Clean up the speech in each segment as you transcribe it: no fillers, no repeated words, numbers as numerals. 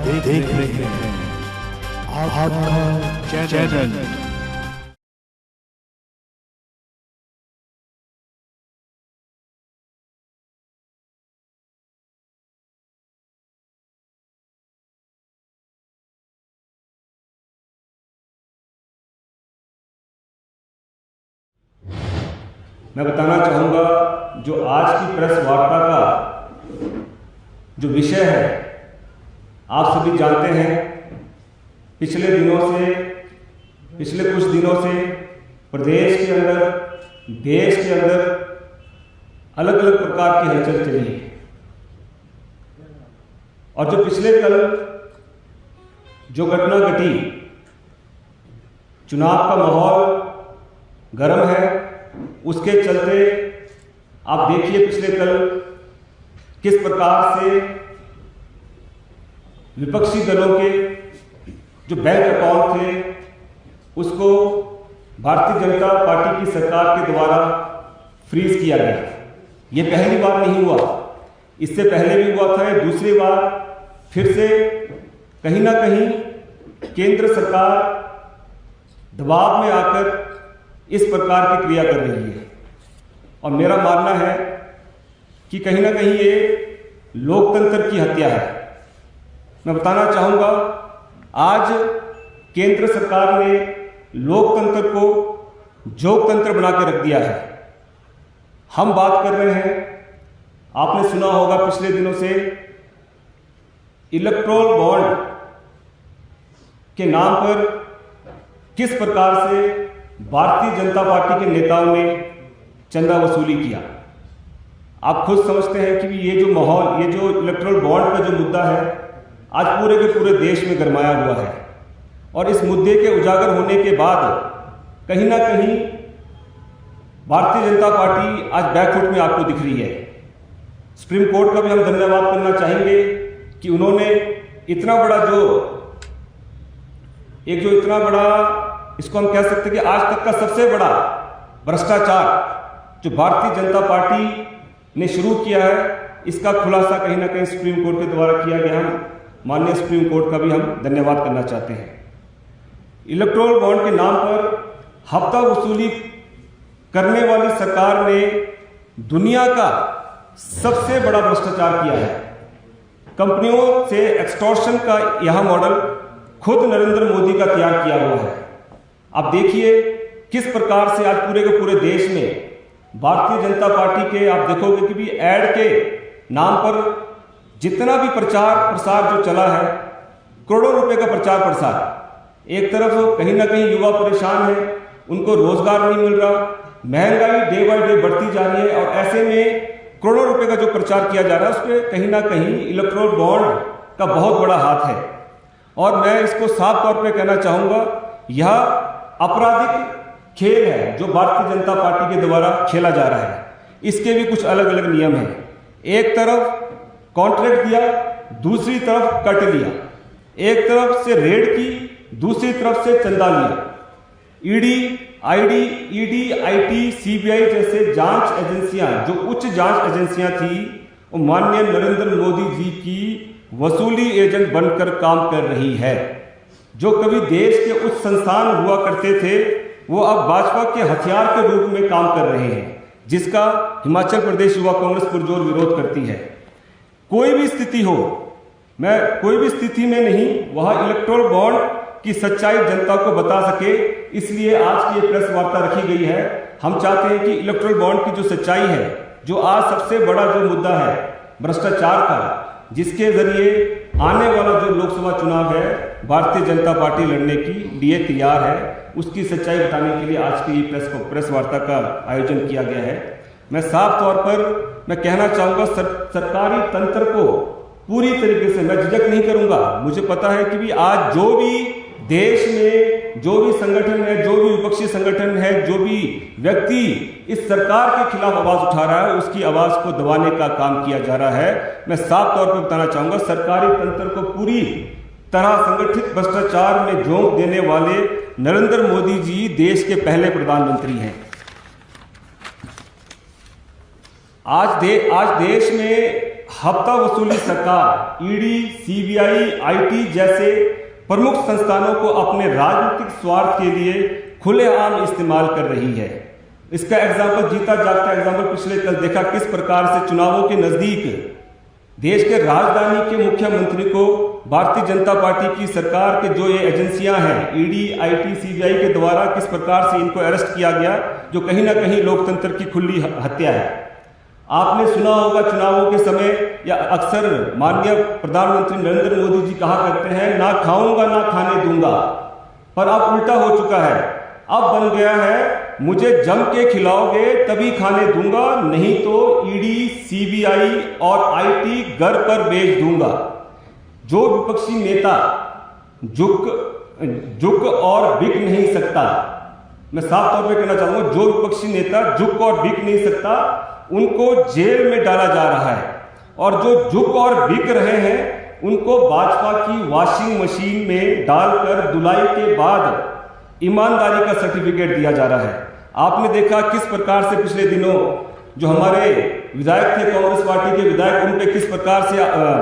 देख रहे हैं आपका चैनल। मैं बताना चाहूँगा जो आज की प्रेस वार्ता का जो विषय है, आप सभी जानते हैं पिछले कुछ दिनों से प्रदेश के अंदर, देश के अंदर अलग अलग प्रकार की हलचल चली है। और जो पिछले कल जो घटना घटी, चुनाव का माहौल गर्म है, उसके चलते आप देखिए पिछले कल किस प्रकार से विपक्षी दलों के जो बैंक अकाउंट थे उसको भारतीय जनता पार्टी की सरकार के द्वारा फ्रीज किया गया। ये पहली बार नहीं हुआ, इससे पहले भी हुआ था। दूसरी बार फिर से कहीं ना कहीं केंद्र सरकार दबाव में आकर इस प्रकार की क्रिया कर रही है। और मेरा मानना है कि कहीं ना कहीं ये लोकतंत्र की हत्या है। मैं बताना चाहूँगा, आज केंद्र सरकार ने लोकतंत्र को जोगतंत्र बना के रख दिया है। हम बात कर रहे हैं, आपने सुना होगा पिछले दिनों से इलेक्टोरल बॉन्ड के नाम पर किस प्रकार से भारतीय जनता पार्टी के नेताओं ने चंदा वसूली किया। आप खुद समझते हैं कि ये जो माहौल, ये जो इलेक्टोरल बॉन्ड का जो मुद्दा है, आज पूरे के पूरे देश में गरमाया हुआ है। और इस मुद्दे के उजागर होने के बाद कहीं ना कहीं भारतीय जनता पार्टी आज बैकफुट में आपको दिख रही है। सुप्रीम कोर्ट का भी हम धन्यवाद करना चाहेंगे कि उन्होंने इतना बड़ा इसको हम कह सकते हैं कि आज तक का सबसे बड़ा भ्रष्टाचार जो भारतीय जनता पार्टी ने शुरू किया है, इसका खुलासा कहीं ना कहीं सुप्रीम कोर्ट के द्वारा किया गया। हम माननीय सुप्रीम कोर्ट का भी हम धन्यवाद करना चाहते हैं। इलेक्टोरल बॉन्ड के नाम पर हफ्ता वसूली करने वाली सरकार ने दुनिया का सबसे बड़ा भ्रष्टाचार किया है। कंपनियों से एक्सटॉर्शन का यह मॉडल खुद नरेंद्र मोदी का तैयार किया हुआ है। आप देखिए किस प्रकार से आज पूरे के पूरे देश में भारतीय जनता पार्टी के, आप देखोगे कि भी ऐड के नाम पर जितना भी प्रचार प्रसार जो चला है, करोड़ों रुपए का प्रचार प्रसार। एक तरफ कहीं ना कहीं युवा परेशान है, उनको रोजगार नहीं मिल रहा, महंगाई डे बाय डे बढ़ती जा रही है, और ऐसे में करोड़ों रुपए का जो प्रचार किया जा रहा है, उस पर कहीं ना कहीं इलेक्टोरल बॉन्ड का बहुत बड़ा हाथ है। और मैं इसको साफ तौर पे कहना चाहूंगा, यह आपराधिक खेल है जो भारतीय जनता पार्टी के द्वारा खेला जा रहा है। इसके भी कुछ अलग अलग नियम हैं। एक तरफ कॉन्ट्रैक्ट दिया, दूसरी तरफ कट लिया, एक तरफ से रेड की, दूसरी तरफ से चंदा लिया। ईडी, आईटी, सीबीआई जैसे जांच एजेंसियां, जो उच्च जांच एजेंसियां थी, वो माननीय नरेंद्र मोदी जी की वसूली एजेंट बनकर काम कर रही है। जो कभी देश के उच्च संस्थान हुआ करते थे, वो अब भाजपा के हथियार के रूप में काम कर रहे हैं, जिसका हिमाचल प्रदेश युवा कांग्रेस पुरजोर विरोध करती है। कोई भी स्थिति हो, मैं कोई भी स्थिति में नहीं वहां इलेक्टोरल बॉन्ड की सच्चाई जनता को बता सके, इसलिए आज की ये प्रेस वार्ता रखी गई है। हम चाहते हैं कि इलेक्टोरल बॉन्ड की जो सच्चाई है, जो आज सबसे बड़ा जो मुद्दा है भ्रष्टाचार का, जिसके जरिए आने वाला जो लोकसभा चुनाव है भारतीय जनता पार्टी लड़ने के लिए तैयार है, उसकी सच्चाई बताने के लिए आज की प्रेस वार्ता का आयोजन किया गया है। मैं साफ तौर पर मैं कहना चाहूँगा, सरकारी तंत्र को पूरी तरीके से मैं झिझक नहीं करूँगा। मुझे पता है कि भी आज जो भी देश में जो भी संगठन है, जो भी विपक्षी संगठन है, जो भी व्यक्ति इस सरकार के खिलाफ आवाज उठा रहा है, उसकी आवाज को दबाने का काम किया जा रहा है। मैं साफ तौर पर बताना चाहूँगा, सरकारी तंत्र को पूरी तरह संगठित भ्रष्टाचार में झोंक देने वाले नरेंद्र मोदी जी देश के पहले प्रधानमंत्री हैं। आज देश में हफ्ता वसूली सरकार ईडी, सीबीआई, आईटी जैसे प्रमुख संस्थानों को अपने राजनीतिक स्वार्थ के लिए खुलेआम इस्तेमाल कर रही है। इसका एग्जाम्पल, जीता जागता एग्जाम्पल पिछले कल देखा किस प्रकार से चुनावों के नजदीक देश के राजधानी के मुख्यमंत्री को भारतीय जनता पार्टी की सरकार के जो ये एजेंसियां हैं ईडी, आईटी, सीबीआई के द्वारा किस प्रकार से इनको अरेस्ट किया गया, जो कहीं ना कहीं लोकतंत्र की खुली हत्या है। आपने सुना होगा चुनावों के समय या अक्सर माननीय प्रधानमंत्री नरेंद्र मोदी जी कहा करते हैं, ना खाऊंगा ना खाने दूंगा, पर अब उल्टा हो चुका है। अब बन गया है, मुझे जम के खिलाओगे तभी खाने दूंगा, नहीं तो ईडी, सीबीआई और आईटी घर पर भेज दूंगा। जो विपक्षी नेता झुक और बिक नहीं सकता, मैं साफ तौर पे कहना चाहूंगा, जो विपक्षी नेता झुक और बिक नहीं सकता उनको जेल में डाला जा रहा है, और जो झुक और बिक रहे हैं उनको भाजपा की वॉशिंग मशीन में डालकर धुलाई के बाद ईमानदारी का सर्टिफिकेट दिया जा रहा है। आपने देखा किस प्रकार से पिछले दिनों जो हमारे विधायक थे, कांग्रेस पार्टी के विधायक, उन पे किस प्रकार से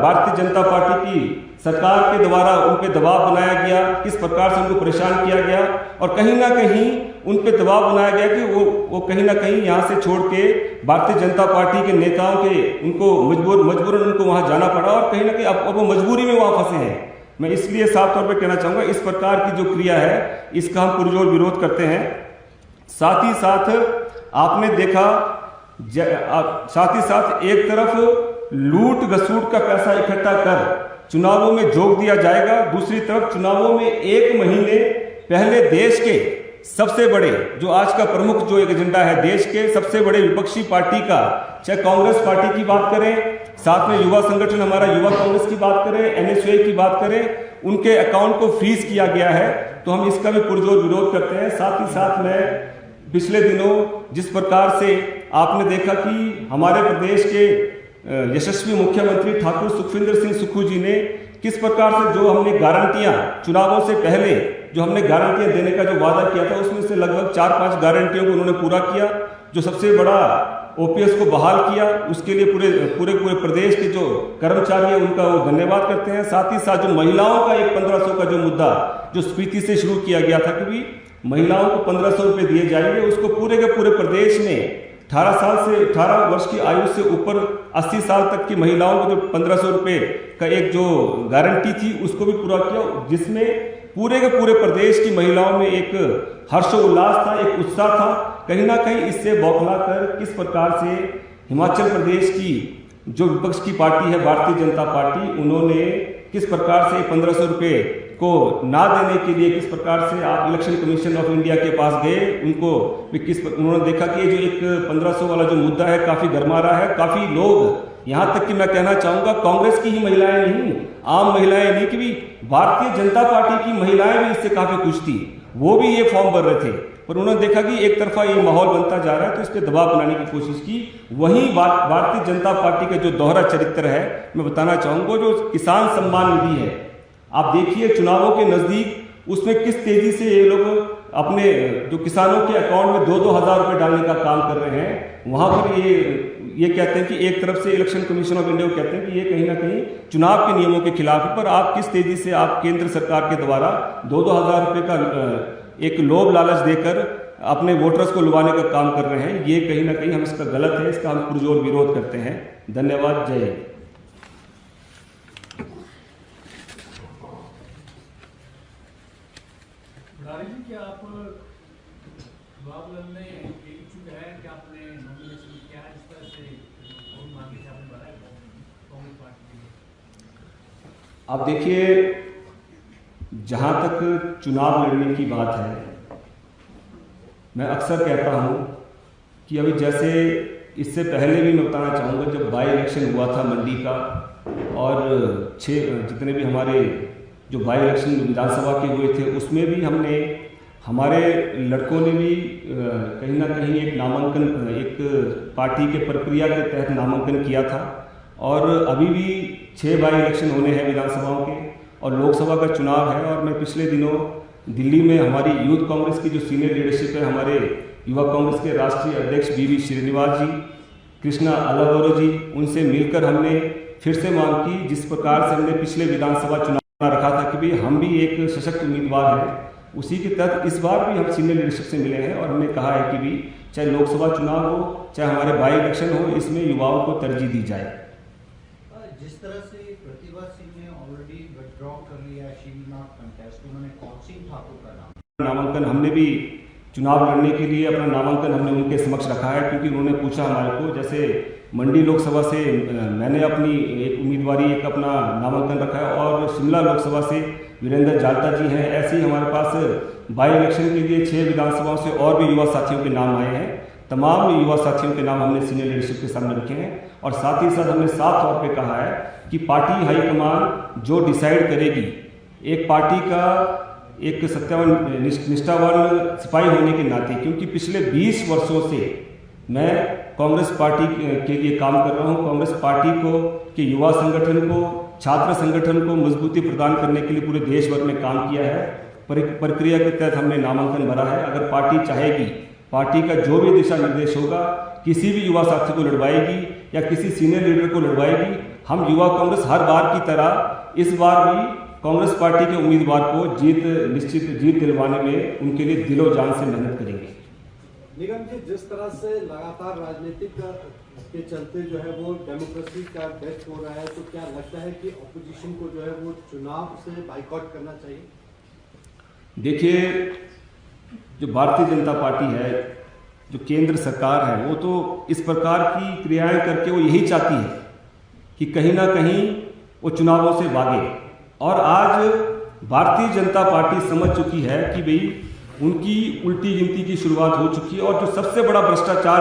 भारतीय जनता पार्टी की सरकार के द्वारा उन पे दबाव बनाया गया, किस प्रकार से उनको परेशान किया गया, और कहीं ना कहीं उन पे दबाव बनाया गया कि वो कहीं ना कहीं यहाँ से छोड़ के भारतीय जनता पार्टी के नेताओं के उनको मजबूरन उनको वहाँ जाना पड़ा, और कहीं ना कहीं अब वो मजबूरी में वहाँ फंसे हैं। मैं इसलिए साफ तौर पर कहना चाहूँगा, इस प्रकार की जो क्रिया है इसका हम पुरजोर विरोध करते हैं। साथ ही साथ आपने देखा, साथ ही साथ एक तरफ लूट घसूट का पैसा इकट्ठा कर चुनावों में झोंक दिया जाएगा, दूसरी तरफ चुनावों में एक महीने पहले देश के सबसे बड़े, जो आज का प्रमुख जो एक एजेंडा है, देश के सबसे बड़े विपक्षी पार्टी का, चाहे कांग्रेस पार्टी की बात करें, साथ में युवा संगठन हमारा युवा कांग्रेस की बात करें, एनएसयूआई की बात करें, उनके अकाउंट को फ्रीज किया गया है, तो हम इसका भी पुरजोर विरोध करते हैं। साथ ही साथ में पिछले दिनों जिस प्रकार से आपने देखा कि हमारे प्रदेश के यशस्वी मुख्यमंत्री ठाकुर सुखविंदर सिंह सुक्खू जी ने किस प्रकार से जो हमने गारंटियां चुनावों से पहले जो हमने गारंटियां देने का जो वादा किया था, उसमें से लगभग 4-5 गारंटियों को उन्होंने पूरा किया। जो सबसे बड़ा ओपीएस को बहाल किया, उसके लिए पूरे प्रदेश के जो कर्मचारी हैं उनका वो धन्यवाद करते हैं। साथ ही साथ जो महिलाओं का एक 1500 का जो मुद्दा जो स्पीति से शुरू किया गया था कि महिलाओं को 1500 रुपये दिए जाएंगे, उसको पूरे के पूरे प्रदेश में 18 वर्ष की आयु से ऊपर 80 साल तक की महिलाओं को जो 1500 रुपये का एक जो गारंटी थी उसको भी पूरा किया, जिसमें पूरे के पूरे प्रदेश की महिलाओं में एक हर्षोल्लास था, एक उत्साह था। कहीं ना कहीं इससे बौखला कर किस प्रकार से हिमाचल प्रदेश की जो विपक्ष की पार्टी है भारतीय जनता पार्टी, उन्होंने किस प्रकार से 1500 रुपये को ना देने के लिए किस प्रकार से आप इलेक्शन कमीशन ऑफ इंडिया के पास गए, उनको उन्होंने देखा कि ये जो एक 1500 वाला जो मुद्दा है काफ़ी गर्मा रहा है। काफ़ी लोग, यहाँ तक कि मैं कहना चाहूँगा कांग्रेस की ही महिलाएं नहीं, आम महिलाएं नहीं, कि भी भारतीय जनता पार्टी की महिलाएं भी इससे काफ़ी खुश थी, वो भी ये फॉर्म भर रहे थे, पर उन्होंने देखा कि एक तरफा ये माहौल बनता जा रहा है तो इस पर दबाव बनाने की कोशिश की। वहीं भारतीय जनता पार्टी का जो दोहरा चरित्र है, मैं बताना चाहूँगा, जो किसान सम्मान निधि है, आप देखिए चुनावों के नज़दीक उसमें किस तेजी से ये लोग अपने जो किसानों के अकाउंट में 2-2 हज़ार रुपये डालने का काम कर रहे हैं। वहाँ पर ये कहते हैं कि एक तरफ से इलेक्शन कमीशन ऑफ इंडिया कहते हैं कि ये कहीं ना कहीं चुनाव के नियमों के खिलाफ है, पर आप किस तेजी से आप केंद्र सरकार के द्वारा 2-2 हज़ार रुपये का एक लोभ लालच देकर अपने वोटर्स को लुभाने का काम कर रहे हैं, ये कहीं ना कहीं हम इसका गलत है, इसका हम पुरजोर विरोध करते हैं। धन्यवाद। जय हिंद। क्या आप जवाब लेने के इच्छुक हैं कि आपने नॉमिनेशन किया है, इस तरह से और मांगे से आपने बढ़ाया कांग्रेस पार्टी के लिए? आप देखिए, जहाँ तक चुनाव लड़ने की बात है, मैं अक्सर कहता हूँ कि अभी जैसे इससे पहले भी मैं बताना चाहूँगा, जब बाई इलेक्शन हुआ था मंडी का, और 6 जितने भी हमारे जो बाई इलेक्शन विधानसभा के हुए थे, उसमें भी हमारे लड़कों ने भी कहीं ना कहीं एक नामांकन, एक पार्टी के प्रक्रिया के तहत नामांकन किया था। और अभी भी 6 बाई इलेक्शन होने हैं विधानसभाओं के, और लोकसभा का चुनाव है। और मैं पिछले दिनों दिल्ली में हमारी यूथ कांग्रेस की जो सीनियर लीडरशिप है, हमारे युवा कांग्रेस के राष्ट्रीय अध्यक्ष BV श्रीनिवास जी, कृष्णा अलावरो जी, उनसे मिलकर हमने फिर से मांग की, जिस प्रकार से हमने पिछले विधानसभा चुनाव रखा था कि भाई हम भी एक सशक्त उम्मीदवार हैं, उसी के तहत इस बार भी हम सीनियर लीडरशिप से मिले हैं और हमने कहा है कि भी चाहे लोकसभा चुनाव हो चाहे हमारे बाई इलेक्शन हो, इसमें युवाओं को तरजीह दी जाए। जिस तरह से प्रतिभा सिंह ने ऑलरेडी विथड्रॉ कर लिया, शी विल नॉट कंटेस्ट, उन्होंने कौन सिंह ठाकुर का नामांकन हमने भी चुनाव लड़ने के लिए अपना नामांकन हमने उनके समक्ष रखा है, क्योंकि उन्होंने पूछा हमारे को, जैसे मंडी लोकसभा से मैंने अपनी एक उम्मीदवारी एक अपना नामांकन रखा है और शिमला लोकसभा से वीरेंद्र जालता जी हैं। ऐसे ही हमारे पास बाई इलेक्शन के लिए 6 विधानसभाओं से और भी युवा साथियों के नाम आए हैं। तमाम युवा साथियों के नाम हमने सीनियर लीडरशिप के सामने रखे हैं और साथ ही साथ हमने साफ तौर पे कहा है कि पार्टी हाईकमान जो डिसाइड करेगी, एक पार्टी का एक सत्यावान निष्ठावान सिपाही होने के नाते, क्योंकि पिछले 20 वर्षों से मैं कांग्रेस पार्टी के लिए काम कर रहा हूं, कांग्रेस पार्टी को के युवा संगठन को, छात्र संगठन को मजबूती प्रदान करने के लिए पूरे देश भर में काम किया है। प्रक्रिया के तहत हमने नामांकन भरा है। अगर पार्टी चाहेगी, पार्टी का जो भी दिशा निर्देश होगा, किसी भी युवा साथी को लड़वाएगी या किसी सीनियर लीडर को लड़वाएगी, हम युवा कांग्रेस हर बार की तरह इस बार भी कांग्रेस पार्टी के उम्मीदवार को निश्चित जीत दिलवाने में उनके लिए दिलो जान से मेहनत करेंगे। निगम जी, जिस तरह से लगातार राजनीतिक के चलते जो है वो डेमोक्रेसी का डेथ हो रहा है, तो क्या लगता है कि ऑपोजिशन को जो है वो चुनाव से बाइकआउट करना चाहिए? देखिए, जो भारतीय जनता पार्टी है, जो केंद्र सरकार है, वो तो इस प्रकार की क्रियाएं करके वो यही चाहती है कि कहीं ना कहीं वो चुनावों से भागे। और आज भारतीय जनता पार्टी समझ चुकी है कि भाई उनकी उल्टी गिनती की शुरुआत हो चुकी है और जो सबसे बड़ा भ्रष्टाचार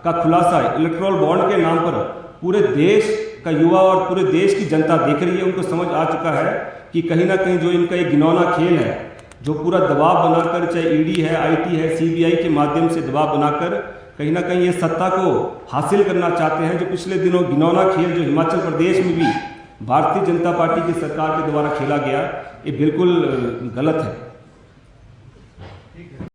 का खुलासा है इलेक्टोरल बॉन्ड के नाम पर पूरे देश का युवा और पूरे देश की जनता देख रही है। उनको समझ आ चुका है कि कहीं ना कहीं जो इनका एक घिनौना खेल है, जो पूरा दबाव बनाकर, चाहे ईडी है, आईटी है, सीबीआई के माध्यम से दबाव बनाकर कहीं ना कहीं ये सत्ता को हासिल करना चाहते हैं, जो पिछले दिनों घिनौना खेल जो हिमाचल प्रदेश में भी भारतीय जनता पार्टी की सरकार के द्वारा खेला गया, ये बिल्कुल गलत है।